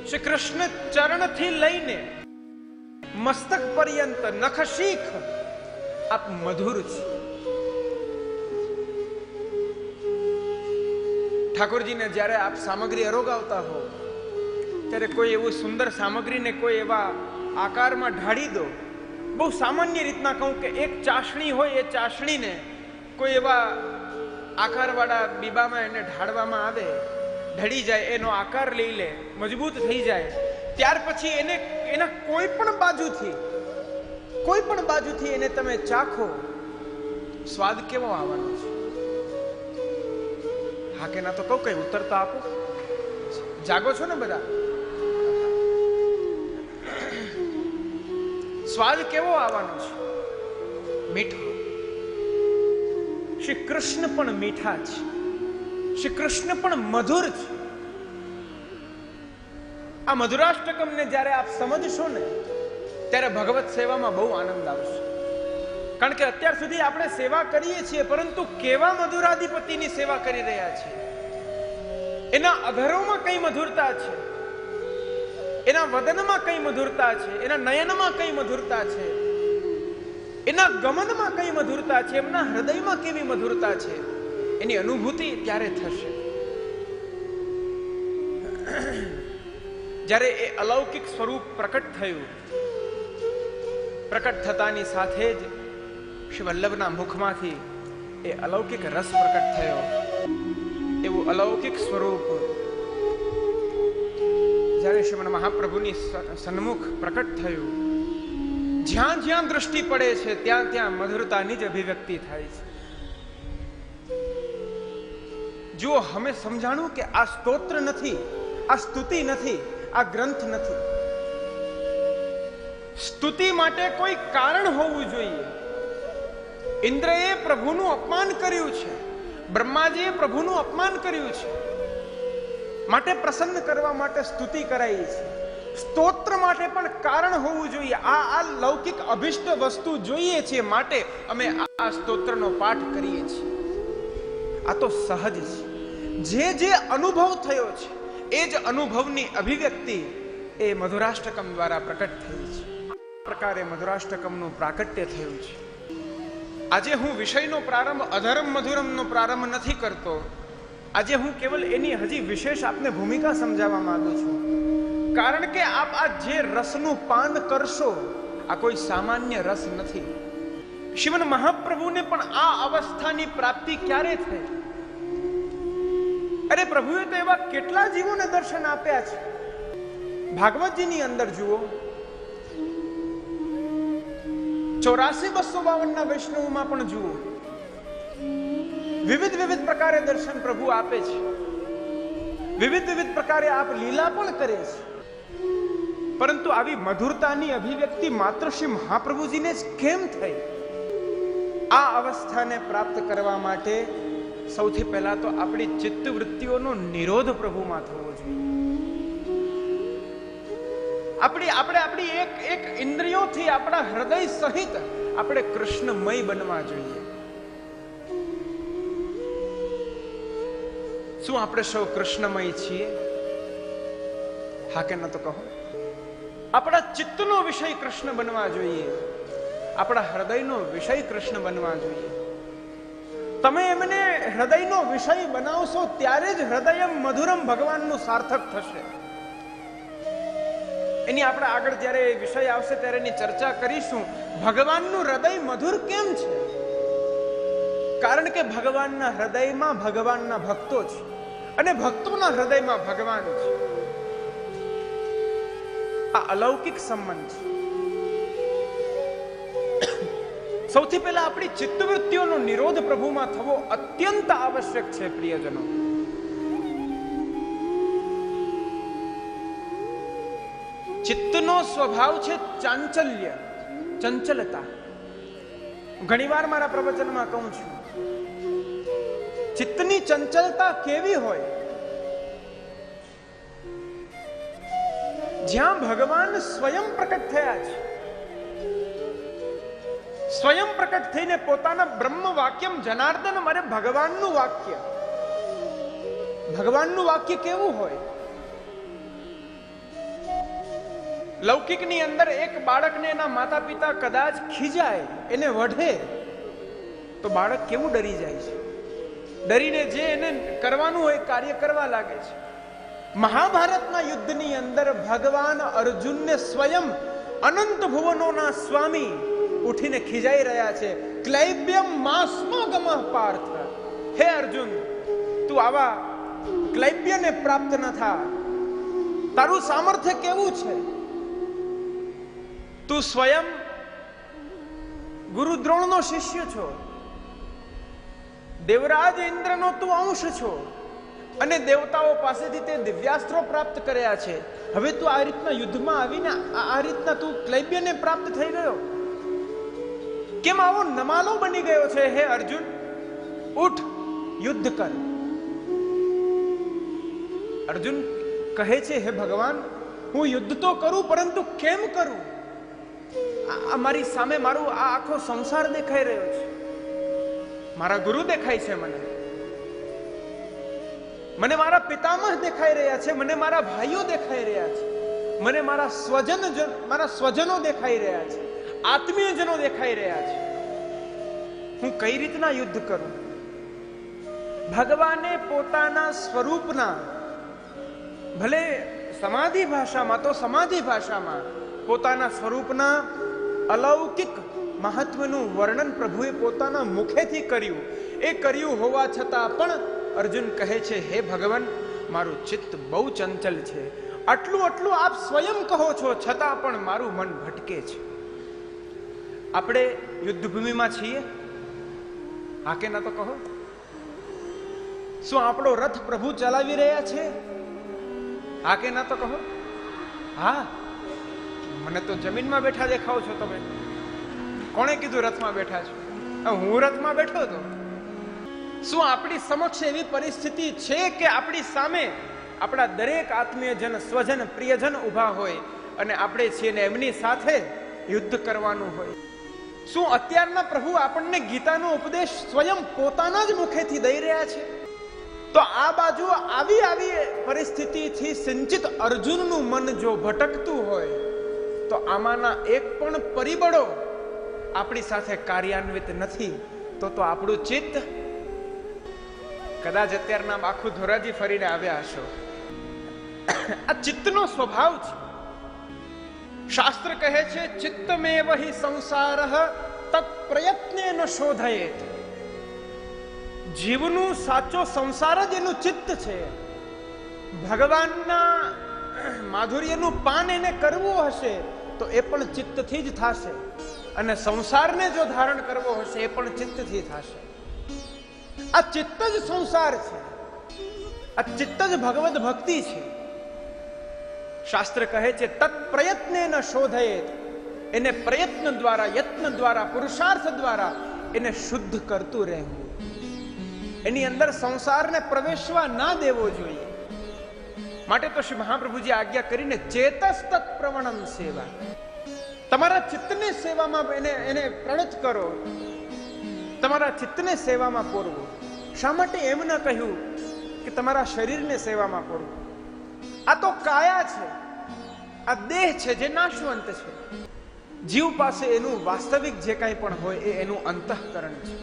શ્રી કૃષ્ણ ચરણથી લઈને મસ્તક પર્યંત નખ શીખ આપ મધુર છે. ઠાકોરજીને જ્યારે આપ સામગ્રી અરોગાવતા હો ત્યારે કોઈ એવું સુંદર સામગ્રીને કોઈ એવા આકારમાં ઢાળી દો. બહુ સામાન્ય રીતના કહું કે એક ચાસણી હોય, એ ચાસણીને કોઈ એવા આકારવાળા બીબામાં એને ઢાળવામાં આવે, ઢળી જાય, એનો આકાર લઈ લે, મજબૂત થઈ જાય, ત્યાર પછી એને એના કોઈ પણ બાજુથી એને તમે ચાખો, સ્વાદ કેવો આવવાનો છે? હા કે ના તો કહું, કઈ ઉત્તર તો આપો. જાગો છો ને બધા? સ્વાદ કેવો આવવાનો છે? મીઠો. શ્રી કૃષ્ણ પણ મીઠા છે, શ્રી કૃષ્ણ પણ મધુર છે. આ મધુરાષ્ટકમને જ્યારે આપ સમજશો ને ત્યારે ભગવત સેવામાં બહુ આનંદ આવશે. કારણ કે અત્યાર સુધી આપણે સેવા કરીએ છીએ, પરંતુ કેવા મધુરાધિપતિની સેવા કરી રહ્યા છીએ. એના અધરોમાં કઈ મધુરતા છે, એના વદનમાં કઈ મધુરતા છે, એના નયનમાં કઈ મધુરતા છે, એના ગમનમાં કઈ મધુરતા છે, એમના હૃદયમાં કેવી મધુરતા છે, એની અનુભૂતિ ત્યારે થશે જ્યારે એ અલૌકિક સ્વરૂપ પ્રકટ થયું. પ્રકટ થતાની સાથે જ શ્રી વલ્લભના મુખમાંથી એ અલૌકિક રસ પ્રકટ થયો. એવું અલૌકિક સ્વરૂપ જ્યારે શ્રીમદ મહાપ્રભુની સન્મુખ પ્રકટ થયું, જ્યાં જ્યાં દૃષ્ટિ પડે છે ત્યાં ત્યાં મધુરતાની જ અભિવ્યક્તિ થાય છે. જુઓ, અમે સમજાણું કે આ સ્તોત્ર નથી, આ સ્તુતિ નથી, આ ગ્રંથ નથી. સ્તુતિ માટે કોઈ કારણ હોવું જોઈએ. ઇન્દ્રએ પ્રભુનું અપમાન કર્યું છે, બ્રહ્માજીએ પ્રભુનું અપમાન કર્યું છે, માટે પ્રસન્ન કરવા માટે સ્તુતિ કરાઈ છે. સ્તોત્ર માટે પણ કારણ હોવું જોઈએ. આ લૌકિક અભિષ્ટ વસ્તુ જોઈએ છે, માટે અમે આ સ્તોત્રનો પાઠ કરીએ છીએ. આ તો સહજ છે. જે અનુભવ થયો છે એ જ અનુભવની અભિવ્યક્તિ એ મધુરાષ્ટકમ દ્વારા પ્રકટ થઈ છે. આ પ્રકારે મધુરાષ્ટકમનું પ્રાકટ્ય થયું છે. આજે હું વિષયનો પ્રારંભ અધરમ મધુરમનો પ્રારંભ નથી કરતો. આજે હું કેવલ એની હજી વિશેષ આપને ભૂમિકા સમજાવવા માંગુ છું. કારણ કે આપ આ જે રસનું પાન કરશો, આ કોઈ સામાન્ય રસ નથી. શ્રીમદ મહાપ્રભુને પણ આ અવસ્થાની પ્રાપ્તિ ક્યારે થઈ? અરે, પ્રભુએ તો એવા કેટલા જીવોને દર્શન આપ્યા છે. ભાગવતજીની અંદર જુઓ, 84,252 વૈષ્ણવમાં પણ જુઓ, વિવિધ પ્રકારે દર્શન પ્રભુ આપે છે. વિવિધ પ્રકારે આપ લીલા પણ કરે છે. પરંતુ આવી મધુરતાની અભિવ્યક્તિ માત્ર શ્રી મહાપ્રભુજીને જ કેમ થઈ? આ અવસ્થાને પ્રાપ્ત કરવા માટે સૌથી પહેલા તો આપણી ચિત્તવૃત્તિઓનો નિરોધ પ્રભુમાં થવો જોઈએ. આપણી એક ઇન્દ્રિયોથી આપણા હૃદય સહિત આપણે કૃષ્ણમય બનવા જોઈએ. શું આપણે સૌ કૃષ્ણમય છીએ? હા કે ન તો કહો. આપણા ચિત્તનો વિષય કૃષ્ણ બનવા જોઈએ. આપણા હૃદયનો વિષય કૃષ્ણ બનવા જોઈએ. તમે એમને હૃદયનો વિષય બનાવશો ત્યારે જ હૃદયમ મધુરમ ભગવાનનું સાર્થક થશે. એની આપણે આગળ જ્યારે વિષય આવશે ત્યારે એની ચર્ચા કરીશું. ભગવાનનું હૃદય મધુર કેમ છે? કારણ કે ભગવાનના હૃદયમાં ભગવાનના ભક્તો છે અને ભક્તોના હૃદયમાં ભગવાન છે. આ અલૌકિક સંબંધ છે. સૌથી પહેલા આપણી ચિત્તવૃત્તિઓનો નિરોધ પ્રભુમાં થવો અત્યંત આવશ્યક છે. પ્રિયજનો, ચિત્તનો સ્વભાવ છે ચાંચલ્ય, ચંચલતા. ઘણીવાર મારા પ્રવચનમાં કહું છું, ચિત્તની ચંચલતા કેવી હોય? જ્યાં ભગવાન સ્વયં પ્રકટ થયા છે, સ્વયં પ્રકટ થઈને પોતાના બ્રહ્મ વાક્યમ જનાર્દન, મારે ભગવાનનું વાક્ય કેવું હોય? લૌકિકની અંદર એક બાળકને એના માતા પિતા કદાચ ખીજાય, એને વઢે, તો બાળક કેવું ડરી જાય છે. ડરીને જે એને કરવાનું હોય કાર્ય કરવા લાગે છે. મહાભારતના યુદ્ધની અંદર ભગવાન અર્જુનને સ્વયં અનંત ભુવનોના સ્વામી ઉઠીને ખીજાઈ રહ્યા છે. ક્લૈબ્યમ માસ્મગમઃ પાર્થ, હે અર્જુન, તું આવા ક્લૈબ્યને પ્રાપ્ત ન થા. તારું સામર્થ્ય કેવું છે? તું સ્વયં ગુરુ દ્રોણનો શિષ્ય છો, દેવરાજ ઇન્દ્રનો તું અંશ છો, અને દેવતાઓ પાસેથી તે દિવ્યાસ્ત્રો પ્રાપ્ત કર્યા છે. હવે તું આ રીતના યુદ્ધમાં આવીને આ રીતના તું ક્લૈબ્યને પ્રાપ્ત થઈ ગયો, કેમ આવો નમાલો બની ગયો છે? હે અર્જુન, ઉઠ, યુદ્ધ કર. અર્જુન કહે છે, હે ભગવાન, હું યુદ્ધ તો કરું, પરંતુ કેમ કરું? મારી સામે મારું આ આખો સંસાર દેખાઈ રહ્યો છે, મારા ગુરુ દેખાય છે, મને મારા પિતામહ દેખાઈ રહ્યા છે, મને મારા ભાઈઓ દેખાઈ રહ્યા છે, મને મારા સ્વજનો દેખાઈ રહ્યા છે, આત્મીયજનો દેખાઈ રહ્યા છે. હું કઈ રીતના યુદ્ધ કરું? ભગવાને પોતાના સ્વરૂપના, ભલે સમાધિ ભાષામાં તો સમાધિ ભાષામાં પોતાના સ્વરૂપના અલૌકિક મહત્વનું વર્ણન પ્રભુએ પોતાના મુખેથી કર્યું. એ કર્યું હોવા છતાં પણ અર્જુન કહે છે, હે ભગવાન, મારું ચિત્ત બહુ ચંચલ છે. આટલું આપ સ્વયં કહો છો, છતાં પણ મારું મન ભટકે છે. આપણે યુદ્ધભૂમિમાં છીએ, હા કે ના તો કહો? શું આપણો રથ પ્રભુ ચલાવી રહ્યા છે? હા કે ના તો કહો? હા. મને તો જમીનમાં બેઠા દેખાવ છો તમે. કોણે કીધું રથમાં બેઠા છો? હું રથમાં બેઠો હતો. શું આપણી સમક્ષ એવી પરિસ્થિતિ છે કે આપણી સામે આપણા દરેક આત્મીયજન, સ્વજન, પ્રિયજન ઉભા હોય અને આપણે છીએ ને એમની સાથે યુદ્ધ કરવાનું હોય? શું અત્યારના પ્રભુ આપણને ગીતાનો ઉપદેશ સ્વયં પોતાના જ મુખેથી દઈ રહ્યા છે? તો આ બાજુ આવી પરિસ્થિતિથી સિંચિત અર્જુનનું મન જો ભટકતું હોય, તો આમાંના એક પણ પરિબળો આપણી સાથે કાર્યાન્વિત નથી, તો આપણું ચિત્ત કદાચ અત્યારના આખું ધોરાજી ફરીને આવ્યા હશો. આ ચિત્તનો સ્વભાવ છે. શાસ્ત્ર કહે છે, ચિત્તમેવ હિ સંસારઃ તત્ પ્રયત્નેન શોધયેત. જીવનું સાચો સંસાર જ એનું ચિત્ત છે. ભગવાનના માધુર્યનું પાન એને કરવું હશે તો એ પણ ચિત્તથી જ થશે, અને સંસારને જો ધારણ કરવો હશે એ પણ ચિત્તથી થશે. આ ચિત્ત જ સંસાર છે, આ ચિત્ત જ ભગવદ ભક્તિ છે. શાસ્ત્ર કહે છે, તત્ પ્રયત્નેન શોધયેત. એને પ્રયત્ન દ્વારા, યત્ન દ્વારા, પુરુષાર્થ દ્વારા એને શુદ્ધ કરતું રહેવું. એની અંદર સંસારને પ્રવેશવા ના દેવો જોઈએ. માટે તો શ્રી મહાપ્રભુજી આજ્ઞા કરીને ચેતસ તત્ પ્રવણમ સેવા. તમારા ચિત્તને સેવામાં એને પ્રણત કરો, તમારા ચિત્તને સેવામાં પૂરવું. શા માટે એમ ન કહ્યું કે તમારા શરીરને સેવામાં પૂરવું? આ તો કાયા છે, આ દેહ છે જે નાશવંત છે. જીવ પાસે એનું વાસ્તવિક જે કાંઈ પણ હોય એ એનું અંતઃકરણ છે.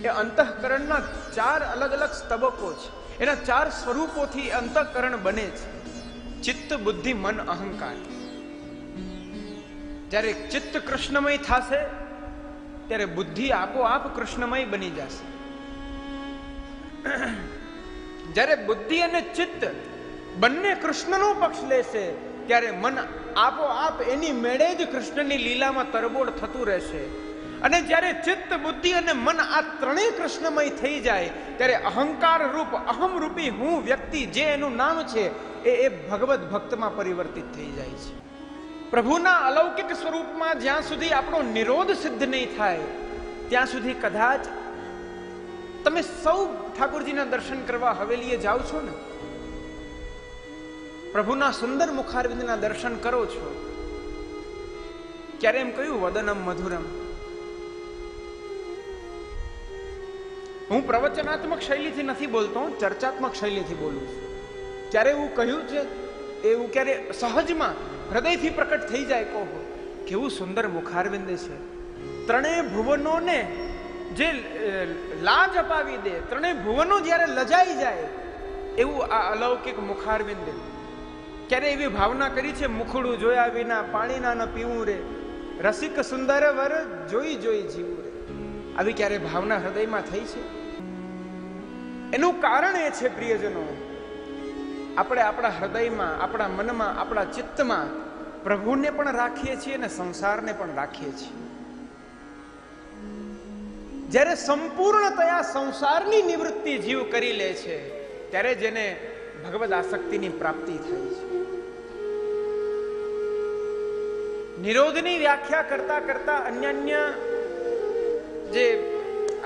એ અંતઃકરણના 4 અલગ અલગ સ્તબકો છે. એના 4 સ્વરૂપોથી અંતઃકરણ બને છે: ચિત્ત, બુદ્ધિ, મન, અહંકાર. જ્યારે ચિત્ત કૃષ્ણમય થશે ત્યારે બુદ્ધિ આપોઆપ કૃષ્ણમય બની જશે. જ્યારે બુદ્ધિ અને ચિત્ત બંને કૃષ્ણનો પક્ષ લેશે ત્યારે મન આપોઆપ એની મેળે જ કૃષ્ણની લીલામાં તરબોળ થતું રહેશે. અને જ્યારે ચિત્ત, બુદ્ધિ અને મન આ ત્રણેય કૃષ્ણમય થઈ જાય ત્યારે અહંકાર રૂપ, અહમ રૂપી હું વ્યક્તિ જે એનું નામ છે એ ભગવદ ભક્તમાં પરિવર્તિત થઈ જાય છે. પ્રભુના અલૌકિક સ્વરૂપમાં જ્યાં સુધી આપણો નિરોધ સિદ્ધ નહીં થાય ત્યાં સુધી કદાચ તમે સૌ ઠાકોરજીના દર્શન કરવા હવેલીએ જાઓ છો ને, પ્રભુના સુંદર મુખારવિંદના દર્શન કરો છો, ક્યારે એમ કહ્યું વદનમ મધુરમ? હું પ્રવચનાત્મક શૈલીથી નથી બોલતો, ચર્ચાત્મક શૈલીથી બોલું છું. ક્યારે એવું કહ્યું છે? એવું ક્યારે સહજમાં હૃદયથી પ્રકટ થઈ જાય. કહો કેવું સુંદર મુખારવિંદ છે. ત્રણેય ભુવનોને જે લાજ અપાવી દે, ત્રણેય ભુવનો જ્યારે લજાઈ જાય એવું આ અલૌકિક મુખારવિંદ. ક્યારે એવી ભાવના કરી છે, મુખડું જોયા વિના પાણી ના ન પીવું રે, રસિક સુંદર વર જોઈ જોઈ જીવું રે? આવી ક્યારે ભાવના હૃદયમાં થઈ છે? એનું કારણ એ છે પ્રિયજનો, આપણે આપણા હૃદયમાં, આપણા મનમાં, આપણા ચિત્તમાં પ્રભુને પણ રાખીએ છીએ અને સંસારને પણ રાખીએ છીએ. જ્યારે સંપૂર્ણતયા સંસારની નિવૃત્તિ જીવ કરી લે છે ત્યારે જેને ભગવદ આસક્તિની પ્રાપ્તિ થાય છે. નિરોધની વ્યાખ્યા કરતા કરતા અન્ય જે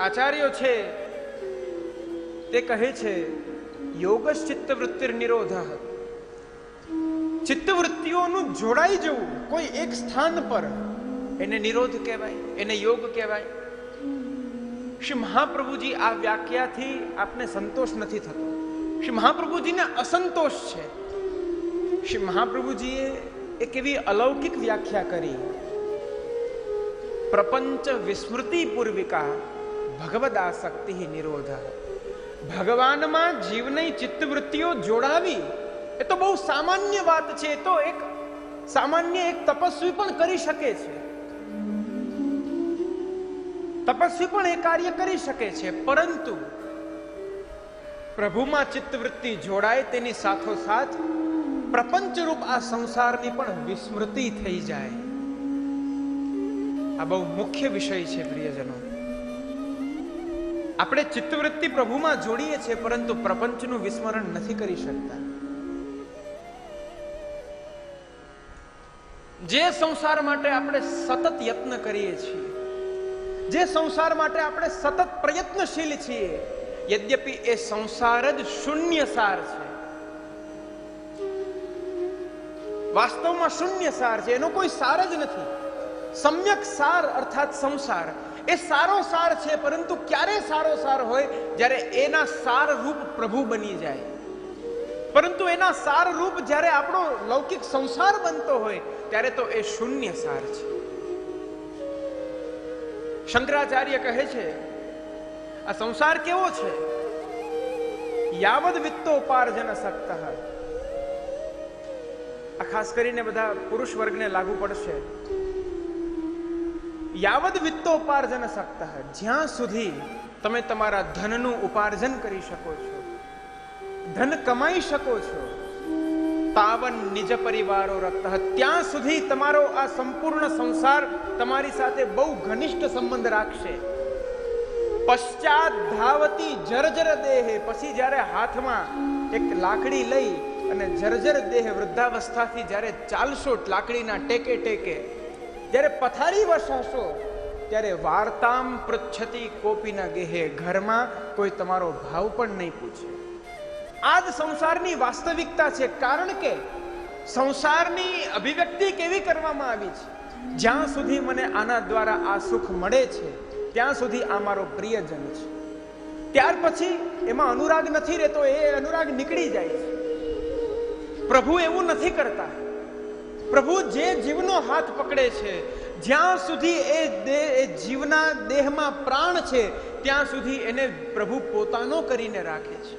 આચાર્યો છે તે કહે છે યોગ ચિત્તવૃત્તિ નિરોધ. ચિત્તવૃત્તિઓનું જોડાઈ જવું કોઈ એક સ્થાન પર, એને નિરોધ કહેવાય, એને યોગ કહેવાય. શ્રી મહાપ્રભુજી આ વ્યાખ્યાથી આપને સંતોષ નથી થતો. શ્રી મહાપ્રભુજીને અસંતોષ છે. શ્રી મહાપ્રભુજીએ એક એવી અલૌકિક વ્યાખ્યા કરી, પ્રપંચ વિસ્મૃતિ પૂર્વિકા ભગવદ આસક્તિ નિરોધ. ભગવાનમાં જીવની ચિત્તવૃત્તિઓ જોડાવી એ તો બહુ સામાન્ય વાત છે. એ તો એક સામાન્ય એક તપસ્વી પણ કરી શકે છે. તપસ્વી પણ એ કાર્ય કરી શકે છે. પરંતુ પ્રભુમાં ચિત્તવૃત્તિ જોડાય તેની સાથોસાથ પ્રપંચરૂપ આ સંસારની પણ વિસ્મૃતિ થઈ જાય. આ બહુ મુખ્ય વિષય છે પ્રિયજનો. આપણે ચિત્તવૃત્તિ પ્રભુમાં જોડીએ છીએ પરંતુ પ્રપંચનું વિસ્મરણ નથી કરી શકતા. જે સંસાર માટે આપણે સતત યત્ન કરીએ છીએ, જે સંસાર માટે આપણે સતત પ્રયત્નશીલ છીએ, યદ્યપિ એ સંસાર જ શૂન્ય સાર છે. વાસ્તવમાં શૂન્ય સાર છે, એનો કોઈ સાર જ નથી. સમ્યક સાર અર્થાત સંસાર એ સારો સાર છે, પરંતુ ક્યારે સારો સાર હોય? જ્યારે એના સાર રૂપ પ્રભુ બની જાય. પરંતુ એના સાર રૂપ જ્યારે આપણો લૌકિક સંસાર બનતો હોય ત્યારે તો એ શૂન્ય સાર છે. શંકરાચાર્ય કહે છે આ સંસાર કેવો છે? યાવદ વિત્તોપાર્જન સક્ત. આ ખાસ કરીને બધા પુરુષ વર્ગને લાગુ પડશે. યાવદ વિત્તોપાર્જન સક્ત, જ્યાં સુધી તમે તમારા ધનનું ઉપાર્જન કરી શકો છો, ધન કમાઈ શકો છો, તાવન નિજ પરિવારો રક્ત, ત્યાં સુધી તમારો આ સંપૂર્ણ સંસાર તમારી સાથે બહુ ઘનિષ્ઠ સંબંધ રાખશે. પશ્ચાત ધાવતી જર્જર દેહે, પછી જ્યારે હાથમાં એક લાકડી લઈ અને જર્જર દેહ વૃદ્ધાવસ્થાથી જ્યારે ચાલશો લાકડીના ટેકે ટેકે, જ્યારે પથારી વસાશો ત્યારે વાર્તામ પૃચ્છતિ કોપીના ગેહે, ઘરમાં કોઈ તમારો ભાવ પણ નહીં પૂછે. આ જ સંસારની વાસ્તવિકતા છે. કારણ કે સંસારની અભિવ્યક્તિ કેવી કરવામાં આવી છે? જ્યાં સુધી મને આના દ્વારા આ સુખ મળે છે ત્યાં સુધી આ મારો પ્રિયજન છે. ત્યાર પછી એમાં અનુરાગ નથી રહેતો, એ અનુરાગ નીકળી જાય છે. પ્રભુ એવું નથી કરતા. પ્રભુ જે જીવનો હાથ પકડે છે, જ્યાં સુધી એ જીવના દેહમાં પ્રાણ છે ત્યાં સુધી એને પ્રભુ પોતાનો કરીને રાખે છે.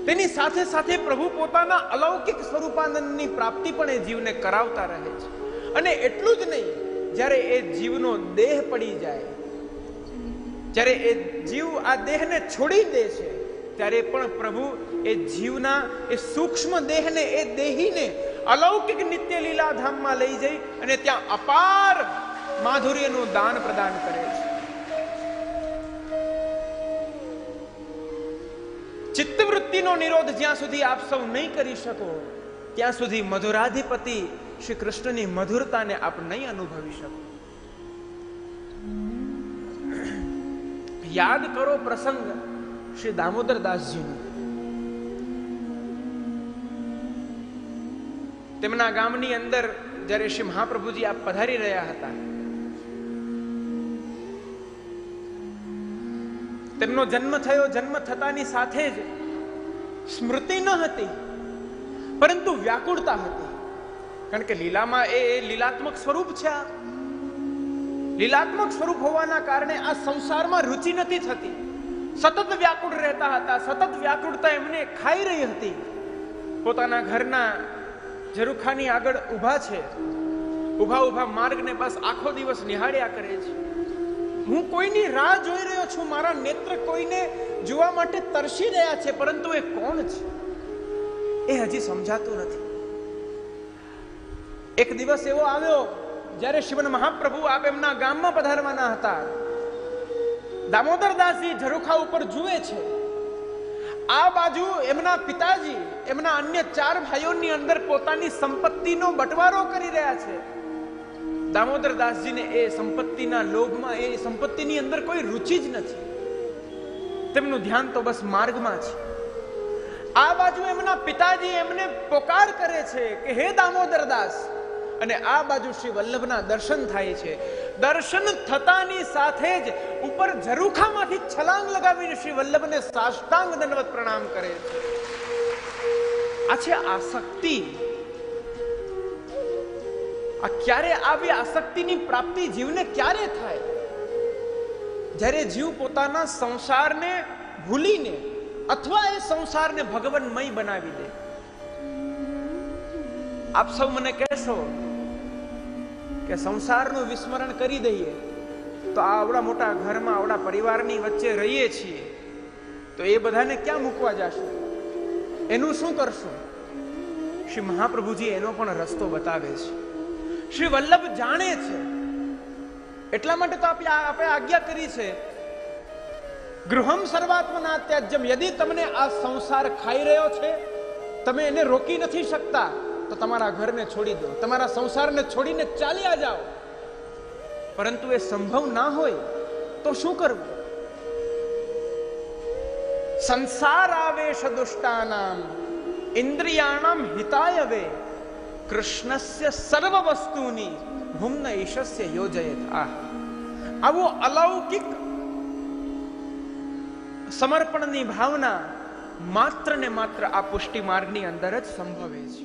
તેની સાથે સાથે પ્રભુ પોતાના અલૌકિક સ્વરૂપાનંદની પ્રાપ્તિ પણ એ જીવને કરાવતા રહે છે. અને એટલું જ નહીં, જ્યારે એ જીવનો દેહ પડી જાય, જ્યારે એ જીવ આ દેહને છોડી દે છે ત્યારે પણ પ્રભુ એ જીવના એ સૂક્ષ્મ દેહને, એ દેહીને અલૌકિક નિત્ય લીલા ધામમાં લઈ જઈ અને ત્યાં અપાર માધુર્યનું દાન પ્રદાન કરે છે. ચિત્તવૃત્તિનો નિરોધ જ્યાં સુધી આપ સૌ નહીં કરી શકો ત્યાં સુધી મધુરાધિપતિ શ્રી કૃષ્ણની મધુરતાને આપ નહીં અનુભવી શકો. યાદ કરો પ્રસંગ શ્રી દામોદર દાસજીનો. તેમના ગામની અંદર જ્યારે શ્રી મહાપ્રભુજી આપ પધારી રહ્યા હતા, તેમનો જન્મ થયો. જન્મ થતાની સાથે જ સ્મૃતિ ન હતી પરંતુ વ્યાકુળતા હતી. કારણ કે લીલામાં એ લીલાત્મક સ્વરૂપ છે. આ લીલાત્મક સ્વરૂપ હોવાના કારણે આ સંસારમાં રુચિ નથી થતી. સતત વ્યાકુળ રહેતા હતા, સતત વ્યાકુળતા એમને ખાઈ રહી હતી. પોતાના ઘરના ઝરૂખાની આગળ ઊભા છે, ઊભા ઊભા માર્ગને બસ આખો દિવસ નિહાળ્યા કરે છે. હું કોઈની રાહ જોઈ રહ્યો છું, મારા નેત્ર કોઈને જોવા માટે તરસી રહ્યા છે, પરંતુ એ કોણ છે એ હજી સમજાતું નથી. એક દિવસ એવો આવ્યો જ્યારે શ્રીમદ મહાપ્રભુ આપ એમના ગામમાં પધારવાના હતા. દામોદરદાસજી ઝરૂખા ઉપર જુએ છે. આ બાજુ એમના પિતાજી એમના અન્ય 4 ભાઈઓની અંદર પોતાની સંપત્તિનો બટવારો કરી રહ્યા છે. દામોદરદાસજીને એ સંપત્તિના લોભમાં, એ સંપત્તિની અંદર કોઈ રુચિ જ નથી. તેમનું ધ્યાન તો બસ માર્ગમાં છે. આ બાજુ એમના પિતાજી એમને પોકાર કરે છે કે હે દામોદરદાસ, અને આ બાજુ શ્રી વલ્લભના દર્શન થાય છે. દર્શન થતાની સાથે જ ઉપર ઝરૂખામાંથી છલાંગ લગાવીને શ્રી વલ્લભને સાષ્ટાંગ દંડવત પ્રણામ કરે છે. આ છે આસક્તિ. આ ક્યારે આવી આસક્તિની પ્રાપ્તિ જીવને ક્યારે થાય? જ્યારે જીવ પોતાના સંસારને ભૂલીને અથવા એ સંસારને ભગવાનમય બનાવી દે. આપ સૌ મને કહેશો કે સંસારનું વિસ્મરણ કરી દઈએ તો આવડા મોટા ઘરમાં, આવડા પરિવારની વચ્ચે રહીએ છીએ, તો એ બધાને ક્યાં મૂકવા જશું? એનું શું કરશું? શ્રી મહાપ્રભુજી એનો પણ રસ્તો બતાવે છે. શ્રી વલ્લભ જાણે છે, એટલા માટે તો આપણે આજ્ઞા કરી છે, ગૃહમ સર્વાત્મના ત્યાજ્યમ. યદિ તમને આ સંસાર ખાઈ રહ્યો છે, તમે એને રોકી નથી શકતા, તો તમારા ઘરને છોડી દો, તમારા સંસારને છોડીને ચાલ્યા જાઓ. પરંતુ એ સંભવ ના હોય તો શું કરવું? સંસાર આવેશ દુષ્ટાનામ ઇન્દ્રિયાણામ હિતાય વે કૃષ્ણસ્ય સર્વ વસ્તુની ભુમ્ન ઈશસ્ય યોજયત. આવો અલૌકિક સમર્પણની ભાવના માત્ર ને માત્ર આ પુષ્ટિ માર્ગની અંદર જ સંભવે છે.